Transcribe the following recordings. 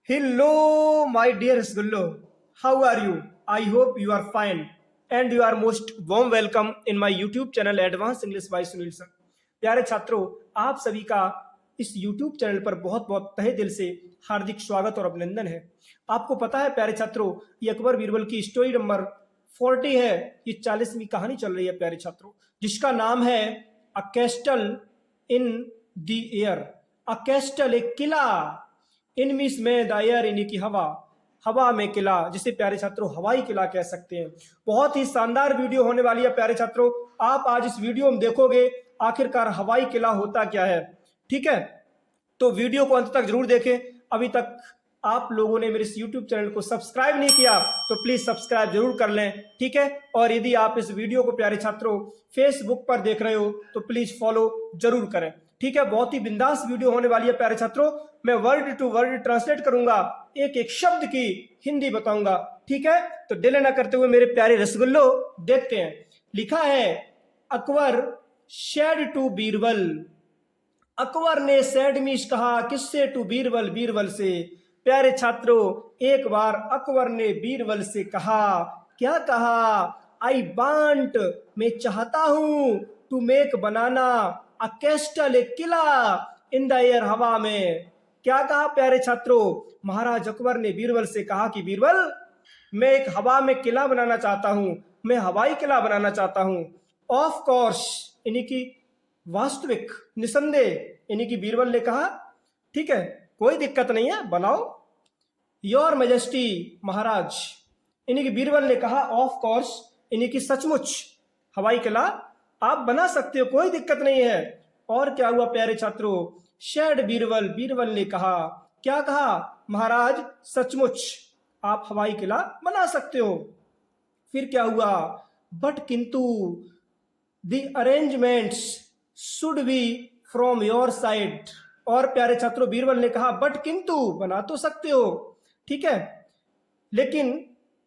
Hello, my dear Rasgullo. How are you? I hope you are fine and you are most warm welcome in my YouTube channel Advanced English by Sunil Sir. प्यारे छात्रों, आप सभी का इस YouTube channel पर बहुत बहुत तहे दिल से हार्दिक स्वागत और अभिनंदन है। आपको पता है प्यारे छात्रों, ये अकबर बीरबल की स्टोरी नंबर 40 है। ये 40वीं कहानी चल रही है प्यारे छात्रों, जिसका नाम है a castle in the air. A castle, एक किला, इनमिस में दायर, यानी कि हवा में किला, जिसे प्यारे छात्रों हवाई किला कह सकते हैं। बहुत ही शानदार वीडियो होने वाली है प्यारे छात्रों। आप आज इस वीडियो में देखोगे आखिरकार हवाई किला होता क्या है। ठीक है, तो वीडियो को अंत तक जरूर देखें। अभी तक आप लोगों ने मेरे इस YouTube चैनल को सब्सक्राइब नहीं किया तो प्लीज सब्सक्राइब जरूर कर लें। ठीक है, और यदि आप इस वीडियो को प्यारे छात्रों फेसबुक पर देख रहे हो तो प्लीज फॉलो जरूर करें। ठीक है, बहुत ही बिंदास वीडियो होने वाली है प्यारे छात्रों। मैं वर्ड टू वर्ड ट्रांसलेट करूंगा, एक एक शब्द की हिंदी बताऊंगा। ठीक है, तो डिले ना करते हुए मेरे प्यारे रसगुल्लो देखते हैं। लिखा है अकबर शेड टू बीरबल। अकबर ने सैड मीश कहा, किससे? टू बीरबल, बीरबल से। प्यारे छात्रों, एक बार अकबर ने बीरबल से कहा, क्या कहा? आई वांट, मैं चाहता हूं, टू मेक, बनाना, अ कैस्टल, एक किला, इन द एयर, हवा में। क्या कहा प्यारे छात्रों? महाराज अकबर ने बीरबल से कहा कि बीरबल, मैं एक हवा में किला बनाना चाहता हूं, मैं हवाई किला बनाना चाहता हूं। ऑफ कोर्स, यानी कि वास्तविक, निसंदेह, यानी कि बीरबल ने कहा ठीक है, कोई दिक्कत नहीं है, बनाओ। योर मेजेस्टी, महाराज, यानी कि बीरबल ने कहा ऑफ कोर्स, यानी कि सचमुच हवाई किला आप बना सकते हो, कोई दिक्कत नहीं है। और क्या हुआ प्यारे छात्रों? शेड बीरबल, बीरबल ने कहा, क्या कहा? महाराज सचमुच आप हवाई किला बना सकते हो। फिर क्या हुआ? बट किंतु the arrangements should be from your side. और प्यारे छात्रों बीरबल ने कहा बट किंतु, बना तो सकते हो, ठीक है, लेकिन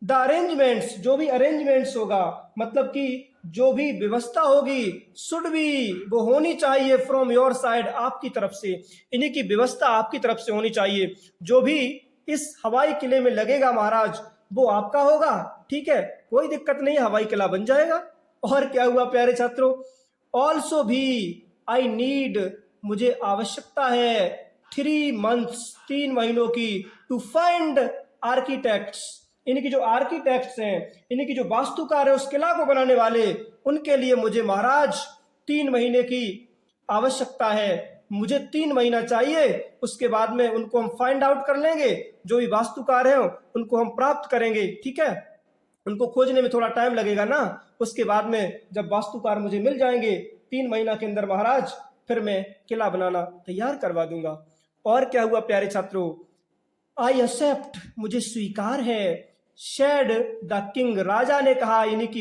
द अरेंजमेंट्स, जो भी अरेंजमेंट्स होगा, मतलब कि जो भी व्यवस्था होगी, शुड बी, वो होनी चाहिए, फ्रॉम योर साइड, आपकी तरफ से, इन्हीं की व्यवस्था आपकी तरफ से होनी चाहिए। जो भी इस हवाई किले में लगेगा महाराज, वो आपका होगा। ठीक है, कोई दिक्कत नहीं, हवाई किला बन जाएगा। और क्या हुआ प्यारे छात्रों? ऑल्सो भी आई नीड, मुझे आवश्यकता है, 3 months, 3 महीनों की, टू फाइंड आर्किटेक्ट्स, इनकी जो आर्किटेक्ट्स हैं, इनकी जो वास्तुकार है उस किला को बनाने वाले, उनके लिए मुझे महाराज 3 महीने की आवश्यकता है। मुझे 3 महीना चाहिए, उसके बाद में उनको हम फाइंड आउट कर लेंगे, जो भी वास्तुकार है उनको हम प्राप्त करेंगे। ठीक है, उनको खोजने में थोड़ा टाइम लगेगा ना, उसके बाद में जब वास्तुकार मुझे मिल जाएंगे 3 महीना के अंदर महाराज, फिर मैं किला बनाना तैयार करवा दूंगा। और क्या हुआ प्यारे छात्रों? आई एक्सेप्ट, मुझे स्वीकार है, शेड द किंग, राजा ने कहा, यानी कि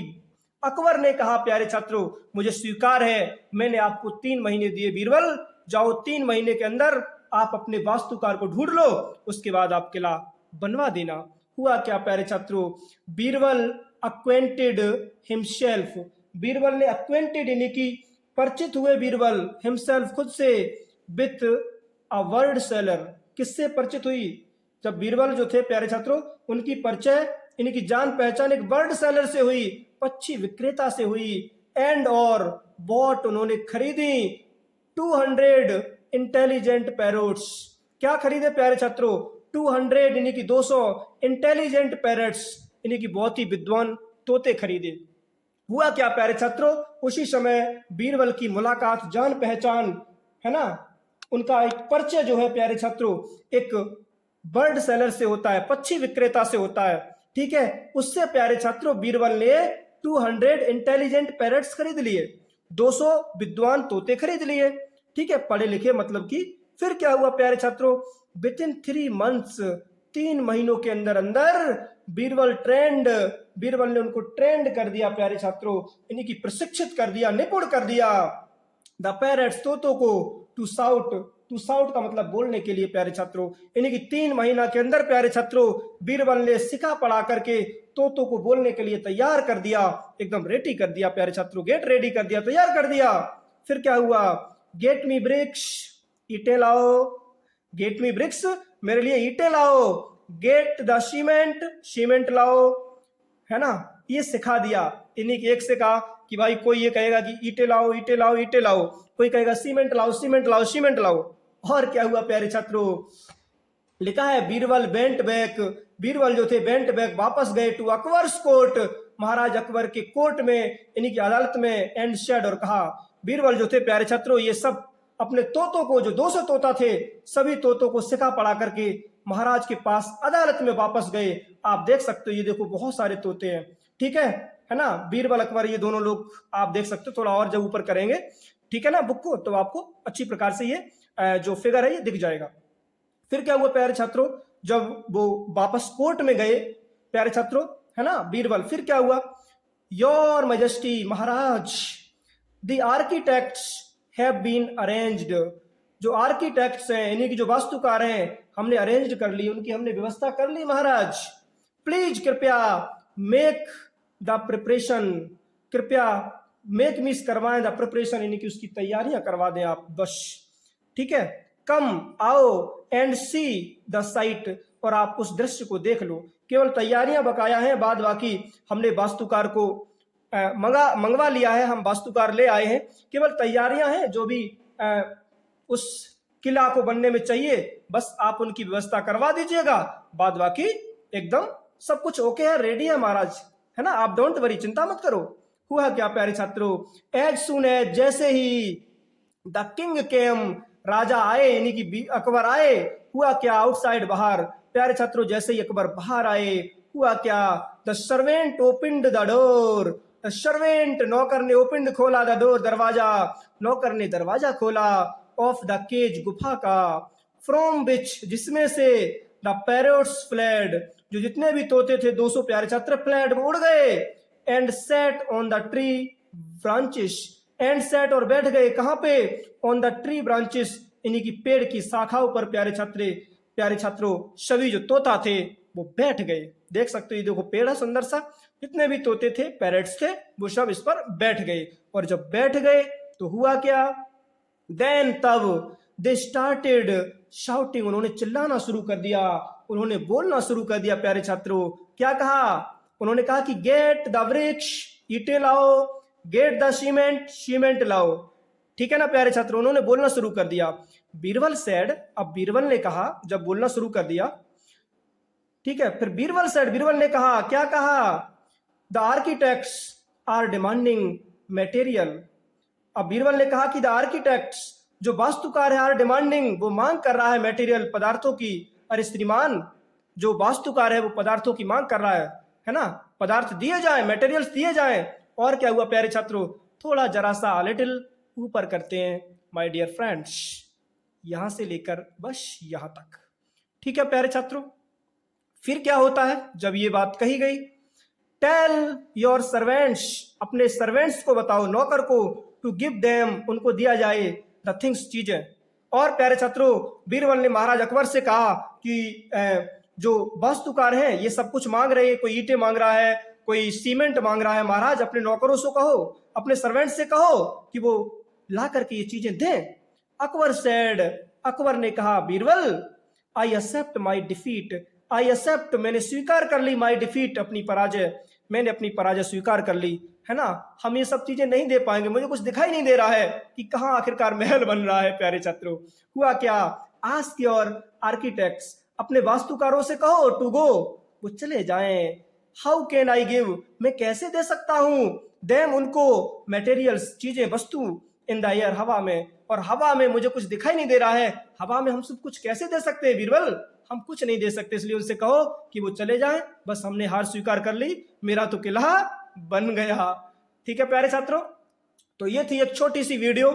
अकबर ने कहा प्यारे छात्रों, मुझे स्वीकार है, मैंने आपको 3 महीने दिए बीरबल, जाओ 3 महीने के अंदर आप अपने वास्तुकार को ढूंढ लो, उसके बाद आप किला बनवा देना। हुआ क्या प्यारे छात्रों? बीरबल अक्वेंटेड हिमसेल्फ, बीरबल ने अक्वेंटेड, यानी कि परिचित हुए बीरबल, हिमसेल्फ, खुद से, विथ अ वर्ड सेलर, किससे परिचित हुई? जब बीरबल जो थे प्यारे छात्रों, उनकी परिचय, यानी कि जान पहचान एक बर्ड सेलर से हुई, पक्षी विक्रेता से हुई। एंड और बॉट, उन्होंने खरीदी, 200 इंटेलिजेंट पैरोट्स, क्या खरीदे प्यारे छात्रों? 200, यानी कि 200 इंटेलिजेंट पैरट्स, यानी कि बहुत ही विद्वान तोते खरीदे। हुआ क्या प्यारे छात्रों? उसी समय बीरबल की मुलाकात, जान पहचान है ना, उनका एक परिचय जो है प्यारे छात्रों, एक बर्ड सेलर से होता है, पक्षी विक्रेता से होता है। ठीक है, उससे प्यारे छात्रों बीरबल ने 200 इंटेलिजेंट पैरट्स खरीद लिए, 200 विद्वान तोते खरीद लिए। ठीक है, पढ़े लिखे, मतलब कि फिर क्या हुआ प्यारे छात्रों? विद इन 3 months, 3 महीनों के अंदर अंदर बीरबल ट्रेंड, बीरबल ने उनको ट्रेंड कर दिया प्यारे छात्रों, यानी कि प्रशिक्षित कर दिया, निपुण कर दिया, द पैरट्स, तोतों को, टू साउट, टू साउट का मतलब बोलने के लिए प्यारे छात्रों, यानी कि 3 महीना के अंदर प्यारे छात्रों बीरबल ने सिखा पढ़ा करके तोतों को बोलने के लिए तैयार कर दिया, एकदम रेडी कर दिया प्यारे छात्रों, गेट रेडी कर दिया, तैयार कर दिया। फिर क्या हुआ? गेट मी ब्रिक्स, ईटे लाओ, गेट मी ब्रिक्स, मेरे लिए ईंटें लाओ, गेट द सीमेंट, सीमेंट लाओ, है ना। ये सिखा दिया। इन्हीं के एक से कहा कि भाई कोई ये कहेगा कि ईंटें लाओ, ईंटें लाओ, ईंटें लाओ, कोई कहेगा सीमेंट लाओ, सीमेंट लाओ, सीमेंट लाओ। और क्या हुआ प्यारे छात्रों, लिखा है बीरबल बेंट बैक, बीरबल जो थे बेंट बैक, वापस गए टू अकबर्स कोर्ट, महाराज अकबर के कोर्ट में, इन्हीं की अदालत में, एंड शेड, और कहा, बीरबल जो थे प्यारे छात्रों ये सब अपने तोतों को, जो 200 तोता थे, सभी तोतों को सिखा पढ़ा करके महाराज के पास अदालत में वापस गए। आप देख सकते हो, ये देखो बहुत सारे तोते हैं, ठीक है ना। बीरबल अकबर ये दोनों लोग आप देख सकते हो, थोड़ा और जब ऊपर करेंगे, ठीक है ना, बुक को, तो आपको अच्छी प्रकार से ये जो फिगर है ये दिख जाएगा। फिर क्या हुआ प्यारे छात्रों, जब वो वापस कोर्ट में गए प्यारे छात्रों, है ना, बीरबल, फिर क्या हुआ, योर मैजेस्टी, महाराज, the architects have been arranged, जो आर्किटेक्ट्स हैं, इन्हीं की जो वास्तुकार हैं, हमने अरेंज कर ली, उनकी हमने व्यवस्था कर ली महाराज। प्लीज कृपया मेक द प्रिपरेशन, कृपया मेक मीस करवाएं द प्रिपरेशन, इन्हीं की उसकी तैयारियां करवा दें आप बस, ठीक है। कम, आओ, एंड सी द साइट, और आप उस दृश्य को देख लो। केवल तैयारियां बकाया हैं, बाद बाकी हमने वास्तुकार को मंगवा लिया है, हम वास्तुकार ले आए हैं, केवल तैयारियां हैं जो भी उस किला को बनने में चाहिए, बस आप उनकी व्यवस्था करवा दीजिएगा, बाद बाकी एकदम सब कुछ ओके है, रेडी है महाराज, है ना, आप डोंट वरी, चिंता मत करो। हुआ क्या प्यारे छात्रों, एज सुन एज, जैसे ही द किंग केम, राजा आए, यानी कि अकबर आए, हुआ क्या, आउटसाइड, बाहर, प्यारे छात्रों जैसे ही अकबर बाहर आए, हुआ क्या, the servant opened the door, the servant, नौकर ने, ओपनड, खोला, द डोर, दरवाजा, नौकर ने दरवाजा खोला, ऑफ द केज, गुफा का, फ्रॉम विच, जिसमें से, द पैरोट्स फ्लैड, जो जितने भी तोते थे 200 प्यारे छात्र, फ्लैड, उड़ गए, and set on the tree branches, and set, और बैठ गए, कहां पे, ऑन द ट्री ब्रांचेस, इन्हीं की पेड़ की शाखाओं पर प्यारे छात्रों सभी जो तोता थे वो बैठ गए। देख सकते हो, ये देखो पेड़ है सुंदर सा, जितने भी तोते थे, पैरेट्स थे, वो सब इस पर बैठ गए। और जब बैठ गए तो हुआ क्या, देन, तब, दे स्टार्टेड शाउटिंग, उन्होंने चिल्लाना शुरू कर दिया, उन्होंने बोलना शुरू कर दिया प्यारे छात्रों। क्या कहा, उन्होंने कहा कि गेट द वृक्ष, ईंटें लाओ, गेट द सीमेंट, सीमेंट लाओ, ठीक है ना प्यारे छात्रों, उन्होंने बोलना शुरू कर दिया। बीरबल सेड, अब बीरबल ने कहा, जब बोलना शुरू कर दिया, ठीक है, फिर बीरबल सेड, बीरबल ने कहा, क्या कहा, the architects are demanding material, अब बीरबल ने कहा कि द आर्किटेक्ट्स, जो वास्तुकार है, आर डिमांडिंग, वो मांग कर रहा है, मटेरियल, पदार्थों की। अरे श्रीमान, जो वास्तुकार है वो पदार्थों की मांग कर रहा है ना, पदार्थ दिए जाए, मटेरियल्स दिए जाए। और क्या हुआ प्यारे छात्रों, थोड़ा जरा सा लिटिल ऊपर करते हैं माय डियर फ्रेंड्स, यहां से लेकर बस यहां तक, ठीक है प्यारे छात्रों। फिर क्या होता है जब ये बात कही गई, टेल योर सर्वेंट्स, अपने सर्वेंट्स को बताओ, नौकर को, टू गिव देम, उनको दिया जाए, द थिंग्स, चीजें। और प्यारे छात्रों, बीरबल ने महाराज अकबर से कहा कि जो वास्तुकार हैं ये सब कुछ मांग रहे हैं, कोई ईंटें मांग रहा है, कोई सीमेंट मांग रहा है, महाराज अपने नौकरों से कहो, अपने सर्वेंट से कहो कि वो ला करके ये चीजें दें। अकबर सेड, अकबर ने कहा, Birbal, I accept my defeat, I accept, मैंने स्वीकार कर ली, माई डिफीट, अपनी पराजय, मैंने अपनी पराजय स्वीकार कर ली, है ना, हम ये सब चीजें नहीं दे पाएंगे, मुझे कुछ दिखाई नहीं दे रहा है कि कहाँ आखिरकार महल बन रहा है प्यारे छात्रों। हुआ क्या, आस्क योर आर्किटेक्ट्स, अपने वास्तुकारों से कहो, टू गो, वो चले जाएं। हाउ कैन आई गिव, मैं कैसे दे सकता हूं, देम, उनको, मटेरियल्स, चीजें, वस्तु, इन द एयर, हवा में, और हवा में मुझे कुछ दिखाई नहीं दे रहा है, हवा में हम सब कुछ कैसे दे सकते हैं बीरबल, हम कुछ नहीं दे सकते, इसलिए उनसे कहो कि वो चले जाएं, बस हमने हार स्वीकार कर ली, मेरा तो किला बन गया। ठीक है प्यारे छात्रों, तो ये थी एक छोटी सी वीडियो,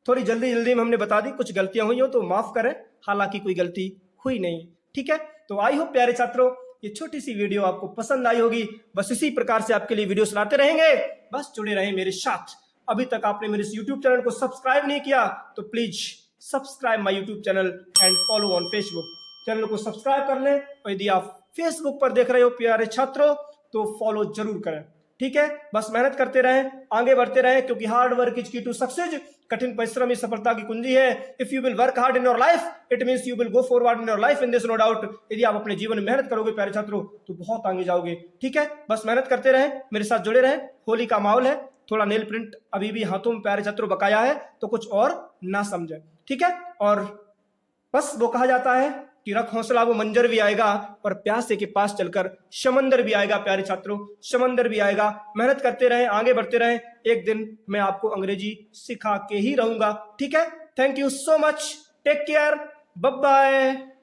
थोड़ी जल्दी जल्दी में हमने बता दी, कुछ गलतियां हुई हो तो माफ करें, हालांकि कोई गलती हुई नहीं। ठीक है, तो आई होप प्यारे छात्रों ये छोटी सी वीडियो आपको पसंद आई होगी। बस इसी प्रकार से आपके लिए वीडियोस लाते रहेंगे, बस जुड़े रहें मेरे साथ। अभी तक आपने मेरे इस यूट्यूब चैनल को सब्सक्राइब नहीं किया तो please subscribe my YouTube channel and follow on Facebook. Channel को सब्सक्राइब कर लें, और यदि आप फेसबुक पर देख रहे हो प्यारे छात्रों तो फॉलो जरूर करें। ठीक है, बस मेहनत करते रहें, आगे बढ़ते रहें, क्योंकि hard work is key to success. कठिन परिश्रम ही सफलता की कुंजी है। If you will work hard in your life it means you will go forward in your life, in this no doubt. यदि आप अपने जीवन में मेहनत करोगे प्यारे छात्रों तो बहुत आगे जाओगे। ठीक है, बस मेहनत करते रहें, मेरे साथ जुड़े रहें। होली का माहौल है, थोड़ा नेल प्रिंट अभी भी हाथों में प्यारे छात्रों बकाया है, तो कुछ और ना समझे। ठीक है, और बस वो कहा जाता है कि रख हौसला वो मंजर भी आएगा, और प्यासे के पास चलकर समंदर भी आएगा प्यारे छात्रों, समंदर भी आएगा। मेहनत करते रहें, आगे बढ़ते रहें, एक दिन मैं आपको अंग्रेजी सिखा के ही रहूंगा। ठीक है, thank you so much, take care, bye bye.